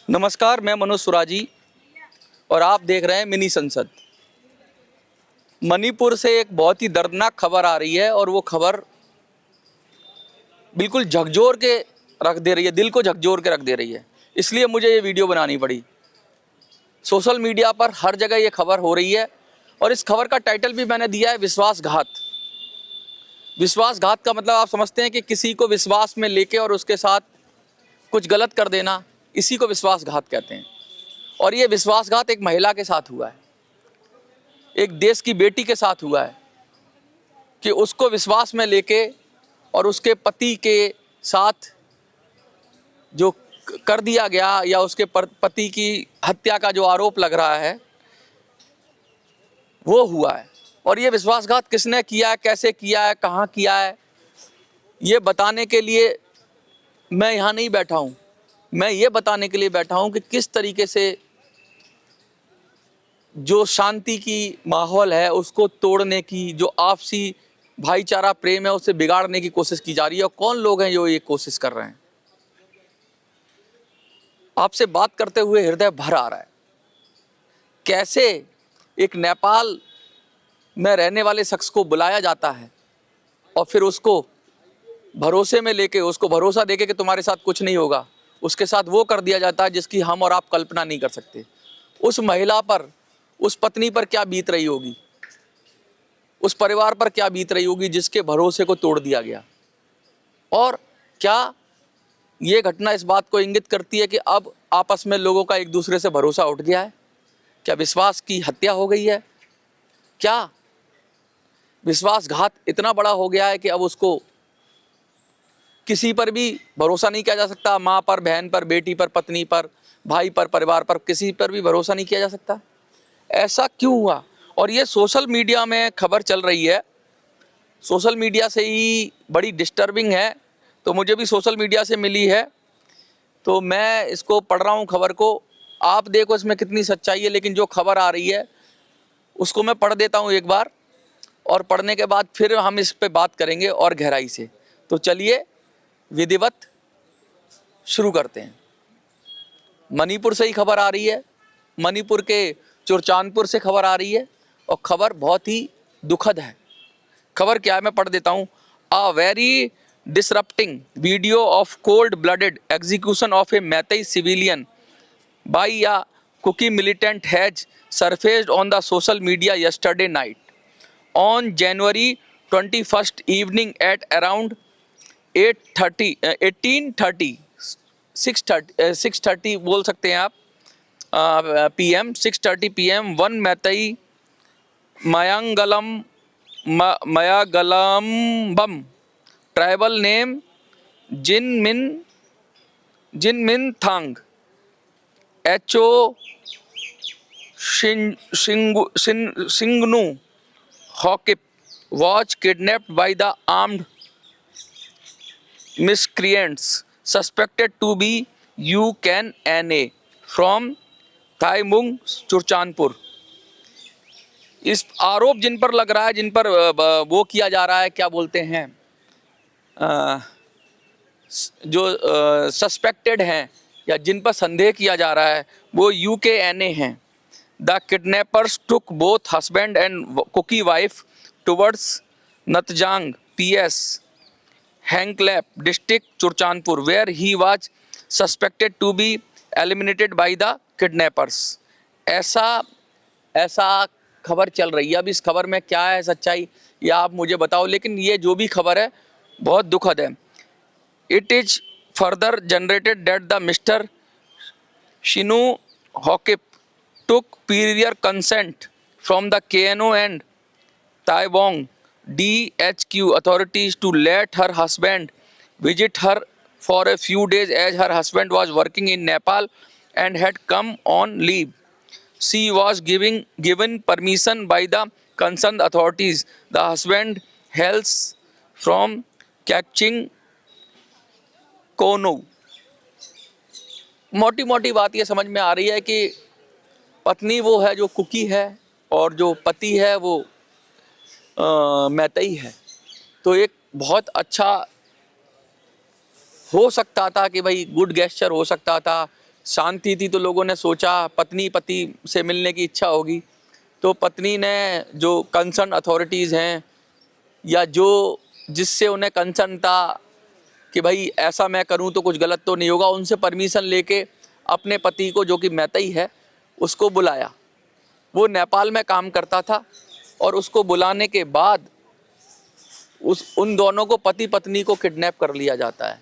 नमस्कार, मैं मनोज सुराजी और आप देख रहे हैं मिनी संसद। मणिपुर से एक बहुत ही दर्दनाक खबर आ रही है और वो खबर बिल्कुल झकझोर के रख दे रही है, दिल को झकझोर के रख दे रही है। इसलिए मुझे ये वीडियो बनानी पड़ी। सोशल मीडिया पर हर जगह ये खबर हो रही है और इस खबर का टाइटल भी मैंने दिया है विश्वासघात। विश्वासघात का मतलब आप समझते हैं कि किसी को विश्वास में लेके और उसके साथ कुछ गलत कर देना, इसी को विश्वासघात कहते हैं। और ये विश्वासघात एक महिला के साथ हुआ है, एक देश की बेटी के साथ हुआ है कि उसको विश्वास में लेके और उसके पति के साथ जो कर दिया गया या उसके पति की हत्या का जो आरोप लग रहा है वो हुआ है। और ये विश्वासघात किसने किया है, कैसे किया है, कहाँ किया है, ये बताने के लिए मैं यहाँ नहीं बैठा हूँ। मैं ये बताने के लिए बैठा हूँ कि किस तरीके से जो शांति की माहौल है उसको तोड़ने की, जो आपसी भाईचारा प्रेम है उसे बिगाड़ने की कोशिश की जा रही है और कौन लोग हैं जो ये कोशिश कर रहे हैं। आपसे बात करते हुए हृदय भर आ रहा है। कैसे एक नेपाल में रहने वाले शख्स को बुलाया जाता है और फिर उसको भरोसे में लेके, उसको भरोसा देके कि तुम्हारे साथ कुछ नहीं होगा, उसके साथ वो कर दिया जाता है जिसकी हम और आप कल्पना नहीं कर सकते। उस महिला पर, उस पत्नी पर क्या बीत रही होगी, उस परिवार पर क्या बीत रही होगी जिसके भरोसे को तोड़ दिया गया। और क्या ये घटना इस बात को इंगित करती है कि अब आपस में लोगों का एक दूसरे से भरोसा उठ गया है? क्या विश्वास की हत्या हो गई है? क्या विश्वासघात इतना बड़ा हो गया है कि अब उसको किसी पर भी भरोसा नहीं किया जा सकता? माँ पर, बहन पर, बेटी पर, पत्नी पर, भाई पर, परिवार पर, किसी पर भी भरोसा नहीं किया जा सकता। ऐसा क्यों हुआ? और ये सोशल मीडिया में खबर चल रही है, सोशल मीडिया से ही बड़ी डिस्टर्बिंग है। तो मुझे भी सोशल मीडिया से मिली है, तो मैं इसको पढ़ रहा हूँ खबर को। आप देखो इसमें कितनी सच्चाई है, लेकिन जो खबर आ रही है उसको मैं पढ़ देता हूँ एक बार, और पढ़ने के बाद फिर हम इस पे बात करेंगे और गहराई से। तो चलिए विधिवत शुरू करते हैं। मणिपुर से ही खबर आ रही है, मणिपुर के चुरचांदपुर से खबर आ रही है और खबर बहुत ही दुखद है। खबर क्या है मैं पढ़ देता हूँ। A very disrupting video of cold blooded execution of a Meitei civilian by a Kuki militant has surfaced on the social media yesterday night. On January 21st evening at around 6:30 बोल सकते हैं आप, PM 6:30 PM वन मैतई मयागलम्बम tribal name Jinmin Thang HO Shingnu Hokip was kidnapped by the armed miscreants suspected to be UKNA from Thaimung Churachandpur. इस आरोप जिन पर लग रहा है, जिन पर वो किया जा रहा है, क्या बोलते हैं, जो सस्पेक्टेड हैं या जिन पर संदेह किया जा रहा है वो UKNA हैं। The kidnappers took both husband and Kuki wife towards Natjang PS Hanklap district Churchandpur, where he was suspected to be eliminated by the kidnappers. ऐसा खबर चल रही है। अब इस खबर में क्या है सच्चाई या आप मुझे बताओ, लेकिन ये जो भी खबर है बहुत दुखद है। It is further generated that the Mr. Shinu Hokip took prior consent from the KNO and Taiwan DHQ authorities to let her husband visit her for a few days, as her husband was working in Nepal and had come on leave. She was given permission by the concerned authorities. The husband hails from Kakching Kono. मोटी मोटी बात ये समझ में आ रही है कि पत्नी वो है जो कुकी है और जो पति है वो मैतेई है। तो एक बहुत अच्छा हो सकता था कि भाई गुड गेस्चर हो सकता था, शांति थी तो लोगों ने सोचा पत्नी पति से मिलने की इच्छा होगी, तो पत्नी ने जो कंसर्न अथॉरिटीज़ हैं या जो जिससे उन्हें कंसर्न था कि भाई ऐसा मैं करूं तो कुछ गलत तो नहीं होगा, उनसे परमिशन लेके अपने पति को, जो कि मैतई है, उसको बुलाया। वो नेपाल में काम करता था और उसको बुलाने के बाद उन दोनों को, पति पत्नी को किडनैप कर लिया जाता है।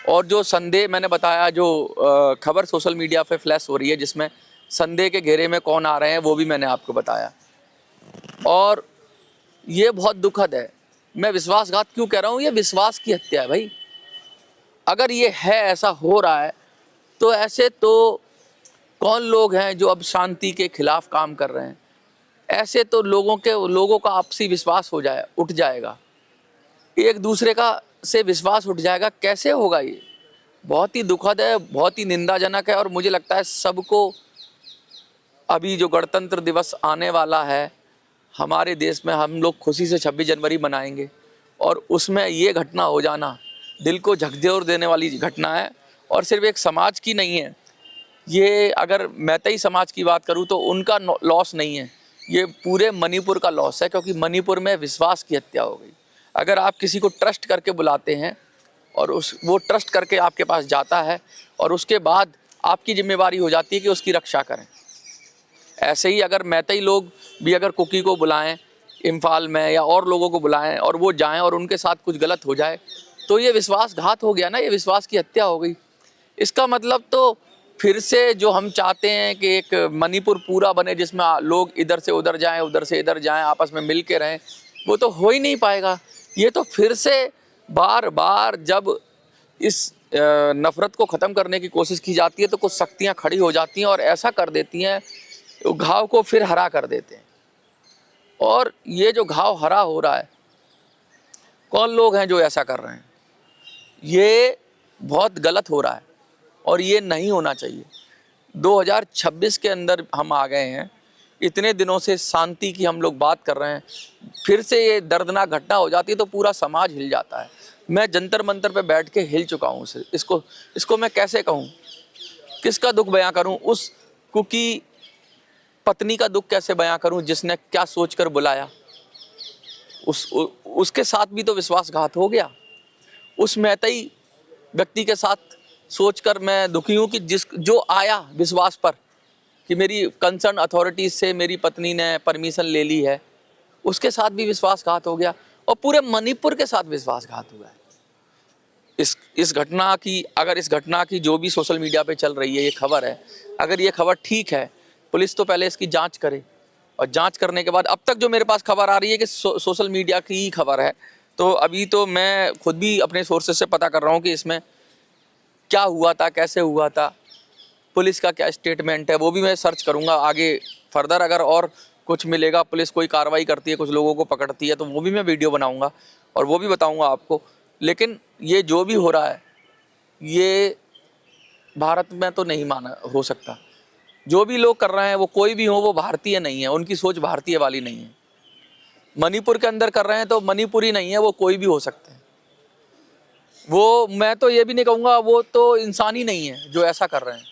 और जो संदेह मैंने बताया, जो खबर सोशल मीडिया पे फ्लैश हो रही है जिसमें संदेह के घेरे में कौन आ रहे हैं, वो भी मैंने आपको बताया। और ये बहुत दुखद है। मैं विश्वासघात क्यों कह रहा हूँ? ये विश्वास की हत्या है भाई। अगर ये है, ऐसा हो रहा है, तो ऐसे तो कौन लोग हैं जो अब शांति के खिलाफ काम कर रहे हैं? ऐसे तो लोगों का आपसी विश्वास उठ जाएगा, एक दूसरे का से विश्वास उठ जाएगा। कैसे होगा ये? बहुत ही दुखद है, बहुत ही निंदाजनक है। और मुझे लगता है सबको, अभी जो गणतंत्र दिवस आने वाला है हमारे देश में, हम लोग खुशी से 26 जनवरी मनाएंगे, और उसमें ये घटना हो जाना दिल को झकझोर देने वाली घटना है। और सिर्फ एक समाज की नहीं है ये, अगर मैतई समाज की बात करूँ तो उनका लॉस नहीं है, ये पूरे मणिपुर का लॉस है, क्योंकि मणिपुर में विश्वास की हत्या हो गई। अगर आप किसी को ट्रस्ट करके बुलाते हैं और वो ट्रस्ट करके आपके पास जाता है, और उसके बाद आपकी जिम्मेवारी हो जाती है कि उसकी रक्षा करें। ऐसे ही अगर मैतई लोग भी अगर कुकी को बुलाएं इम्फाल में, या और लोगों को बुलाएं, और वो जाएं और उनके साथ कुछ गलत हो जाए, तो ये विश्वासघात हो गया ना, ये विश्वास की हत्या हो गई। इसका मतलब तो फिर से जो हम चाहते हैं कि एक मणिपुर पूरा बने, जिसमें लोग इधर से उधर जाएं, उधर से इधर जाएं, आपस में मिल के रहें, वो तो हो ही नहीं पाएगा। ये तो फिर से बार बार जब इस नफ़रत को ख़त्म करने की कोशिश की जाती है तो कुछ शक्तियाँ खड़ी हो जाती हैं और ऐसा कर देती हैं, घाव को फिर हरा कर देते हैं। और ये जो घाव हरा हो रहा है, कौन लोग हैं जो ऐसा कर रहे हैं? ये बहुत गलत हो रहा है और ये नहीं होना चाहिए। 2026 के अंदर हम आ गए हैं, इतने दिनों से शांति की हम लोग बात कर रहे हैं, फिर से ये दर्दनाक घटना हो जाती है तो पूरा समाज हिल जाता है। मैं जंतर मंतर पे बैठ के हिल चुका हूँ। इसको मैं कैसे कहूँ, किसका दुख बयां करूँ? उस कुकी पत्नी का दुख कैसे बयां करूं जिसने क्या सोचकर बुलाया? उसके साथ भी तो विश्वासघात हो गया। उस मैतई व्यक्ति के साथ सोचकर मैं दुखी हूं कि जो आया विश्वास पर कि मेरी कंसर्न अथॉरिटीज से मेरी पत्नी ने परमिशन ले ली है, उसके साथ भी विश्वासघात हो गया और पूरे मणिपुर के साथ विश्वासघात हुआ है। इस घटना की, अगर इस घटना की जो भी सोशल मीडिया पे चल रही है ये खबर है, अगर ये खबर ठीक है, पुलिस तो पहले इसकी जांच करे, और जांच करने के बाद, अब तक जो मेरे पास खबर आ रही है कि सोशल मीडिया की ही खबर है, तो अभी तो मैं खुद भी अपने सोर्सेज से पता कर रहा हूँ कि इसमें क्या हुआ था, कैसे हुआ था, पुलिस का क्या स्टेटमेंट है, वो भी मैं सर्च करूँगा आगे फर्दर। अगर और कुछ मिलेगा, पुलिस कोई कार्रवाई करती है, कुछ लोगों को पकड़ती है, तो वो भी मैं वीडियो बनाऊँगा और वो भी बताऊँगा आपको। लेकिन ये जो भी हो रहा है ये भारत में तो नहीं माना हो सकता। जो भी लोग कर रहे हैं वो कोई भी हो, वो भारतीय नहीं है, उनकी सोच भारतीय वाली नहीं है। मणिपुर के अंदर कर रहे हैं तो मणिपुरी नहीं है, वो कोई भी हो सकते हैं। वो, मैं तो ये भी नहीं कहूँगा वो तो इंसान ही नहीं है जो ऐसा कर रहे हैं,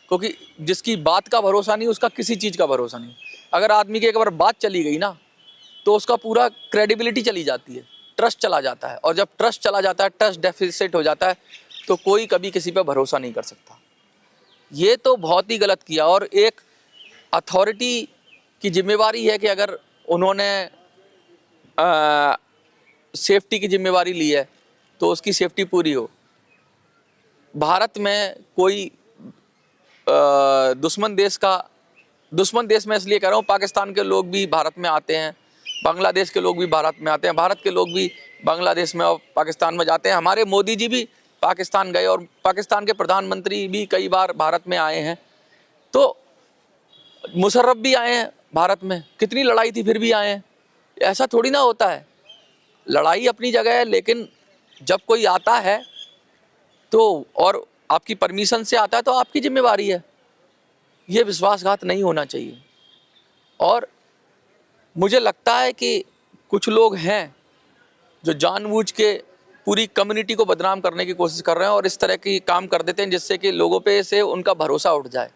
क्योंकि जिसकी बात का भरोसा नहीं उसका किसी चीज़ का भरोसा नहीं। अगर आदमी की एक बार बात चली गई ना तो उसका पूरा क्रेडिबिलिटी चली जाती है, ट्रस्ट चला जाता है, और जब ट्रस्ट चला जाता है, ट्रस्ट डेफिसिट हो जाता है, तो कोई कभी किसी पर भरोसा नहीं कर सकता। ये तो बहुत ही गलत किया। और एक अथॉरिटी की जिम्मेवारी है कि अगर उन्होंने सेफ्टी की जिम्मेवारी ली है तो उसकी सेफ्टी पूरी हो। भारत में कोई दुश्मन देश में इसलिए कह रहा हूँ, पाकिस्तान के लोग भी भारत में आते हैं, बांग्लादेश के लोग भी भारत में आते हैं, भारत के लोग भी बांग्लादेश में और पाकिस्तान में जाते हैं। हमारे मोदी जी भी पाकिस्तान गए और पाकिस्तान के प्रधानमंत्री भी कई बार भारत में आए हैं, तो मुशर्रफ भी आए हैं भारत में, कितनी लड़ाई थी फिर भी आए हैं। ऐसा थोड़ी ना होता है, लड़ाई अपनी जगह है, लेकिन जब कोई आता है तो, और आपकी परमिशन से आता है, तो आपकी जिम्मेवारी है। ये विश्वासघात नहीं होना चाहिए। और मुझे लगता है कि कुछ लोग हैं जो जानबूझ के पूरी कम्युनिटी को बदनाम करने की कोशिश कर रहे हैं और इस तरह की काम कर देते हैं जिससे कि लोगों पे से उनका भरोसा उठ जाए।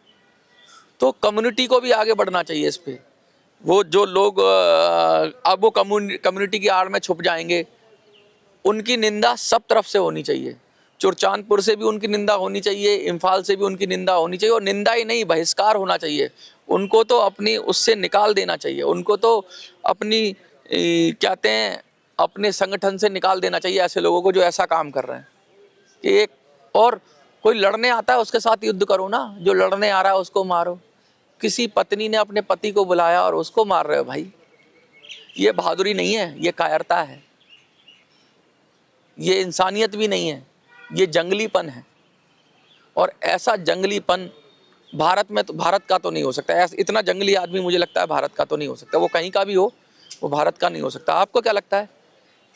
तो कम्युनिटी को भी आगे बढ़ना चाहिए इस पे। वो जो लोग अब वो कम्युनिटी की आड़ में छुप जाएंगे, उनकी निंदा सब तरफ से होनी चाहिए। चुरचांदपुर से भी उनकी निंदा होनी चाहिए, इम्फाल से भी उनकी निंदा होनी चाहिए, और निंदा ही नहीं, बहिष्कार होना चाहिए। उनको तो अपनी उससे निकाल देना चाहिए, उनको तो अपनी कहते हैं अपने संगठन से निकाल देना चाहिए ऐसे लोगों को जो ऐसा काम कर रहे हैं। कि एक और कोई लड़ने आता है उसके साथ युद्ध करो ना, जो लड़ने आ रहा है उसको मारो। किसी पत्नी ने अपने पति को बुलाया और उसको मार रहे हो भाई, ये बहादुरी नहीं है, ये कायरता है, ये इंसानियत भी नहीं है, ये जंगलीपन है। और ऐसा जंगलीपन भारत में तो, भारत का तो नहीं हो सकता। ऐसा इतना जंगली आदमी मुझे लगता है भारत का तो नहीं हो सकता। वो कहीं का भी हो, वो भारत का नहीं हो सकता। आपको क्या लगता है?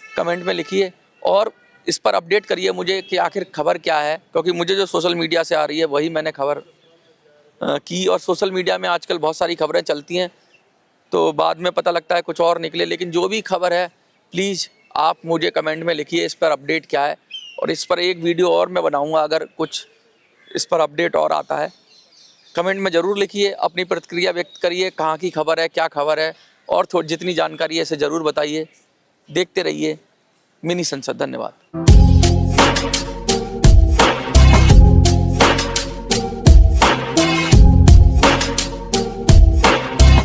कमेंट में लिखिए और इस पर अपडेट करिए मुझे कि आखिर खबर क्या है, क्योंकि मुझे जो सोशल मीडिया से आ रही है वही मैंने खबर की। और सोशल मीडिया में आजकल बहुत सारी खबरें चलती हैं तो बाद में पता लगता है कुछ और निकले। लेकिन जो भी खबर है प्लीज़ आप मुझे कमेंट में लिखिए इस पर अपडेट क्या है, और इस पर एक वीडियो और मैं बनाऊंगा अगर कुछ इस पर अपडेट और आता है। कमेंट में ज़रूर लिखिए, अपनी प्रतिक्रिया व्यक्त करिए, कहाँ की खबर है, क्या खबर है, और जितनी जानकारी है इसे ज़रूर बताइए। देखते रहिए मिनी संसद। धन्यवाद।